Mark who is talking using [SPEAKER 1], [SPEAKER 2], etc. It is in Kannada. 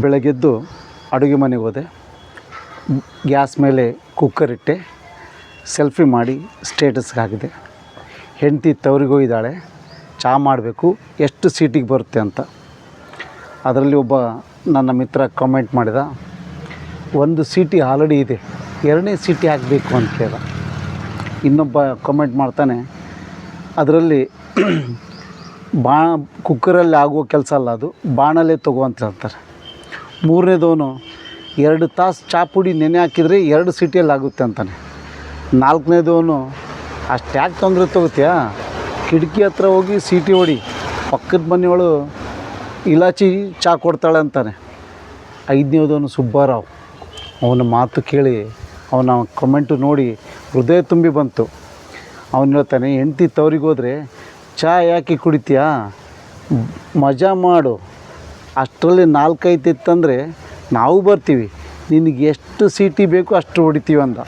[SPEAKER 1] ಬೆಳಗ್ಗೆದ್ದು ಅಡುಗೆ ಮನೆಗೆ ಹೋದೆ. ಗ್ಯಾಸ್ ಮೇಲೆ ಕುಕ್ಕರ್ ಇಟ್ಟೆ, ಸೆಲ್ಫಿ ಮಾಡಿ ಸ್ಟೇಟಸ್ಗೆ ಹಾಕಿದೆ. ಹೆಂಡತಿ ತವರಿಗೆ ಹೋಗಿದ್ದಾಳೆ, ಚಹಾ ಮಾಡಬೇಕು, ಎಷ್ಟು ಸೀಟಿಗೆ ಬರುತ್ತೆ ಅಂತ. ಅದರಲ್ಲಿ ಒಬ್ಬ ನನ್ನ ಮಿತ್ರ ಕಾಮೆಂಟ್ ಮಾಡಿದ, ಒಂದು ಸೀಟಿ ಆಲ್ರೆಡಿ ಇದೆ, 2ನೇ ಸೀಟಿ ಹಾಕಬೇಕು ಅಂತ ಕೇಳಿದ. ಇನ್ನೊಬ್ಬ ಕಾಮೆಂಟ್ ಮಾಡ್ತಾನೆ, ಅದರಲ್ಲಿ ಕುಕ್ಕರಲ್ಲಿ ಆಗುವ ಕೆಲಸ ಅಲ್ಲ, ಅದು ಬಾಣಲೆ ತಗೋ ಅಂತ ಹೇಳ್ತಾರೆ. 3ನೇದವನು 2 ತಾಸು ಚಹಾ ಪುಡಿ ನೆನೆ ಹಾಕಿದರೆ 2 ಸೀಟಿಯಲ್ಲಿ ಆಗುತ್ತೆ ಅಂತಾನೆ. 4ನೇದವನು ಅಷ್ಟು ಯಾಕೆ ತೊಂದರೆ ತೊಗೋತೀಯ, ಕಿಟಕಿ ಹತ್ರ ಹೋಗಿ ಸೀಟಿ ಹೊಡಿ, ಪಕ್ಕದ ಮನೆಯವಳು ಇಲಾಚಿ ಚಹಾ ಕೊಡ್ತಾಳೆ ಅಂತಾನೆ. 5ನೇದವನು ಸುಬ್ಬಾರಾವ್, ಅವನ ಮಾತು ಕೇಳಿ ಅವನ ಕಮೆಂಟು ನೋಡಿ ಹೃದಯ ತುಂಬಿ ಬಂತು. ಅವನು ಹೇಳ್ತಾನೆ, ಹೆಂಡತಿ ತವರಿಗೆ ಹೋದರೆ ಚಹಾ ಯಾಕೆ ಕುಡಿತೀಯಾ, ಮಜಾ ಮಾಡು, ಅಷ್ಟರಲ್ಲಿ 4-5 ಇತ್ತಂದರೆ ನಾವು ಬರ್ತೀವಿ, ನಿನಗೆ ಎಷ್ಟು ಸೀಟಿ ಬೇಕು ಅಷ್ಟು ಹೊಡಿತೀವಿ ಅಂದ.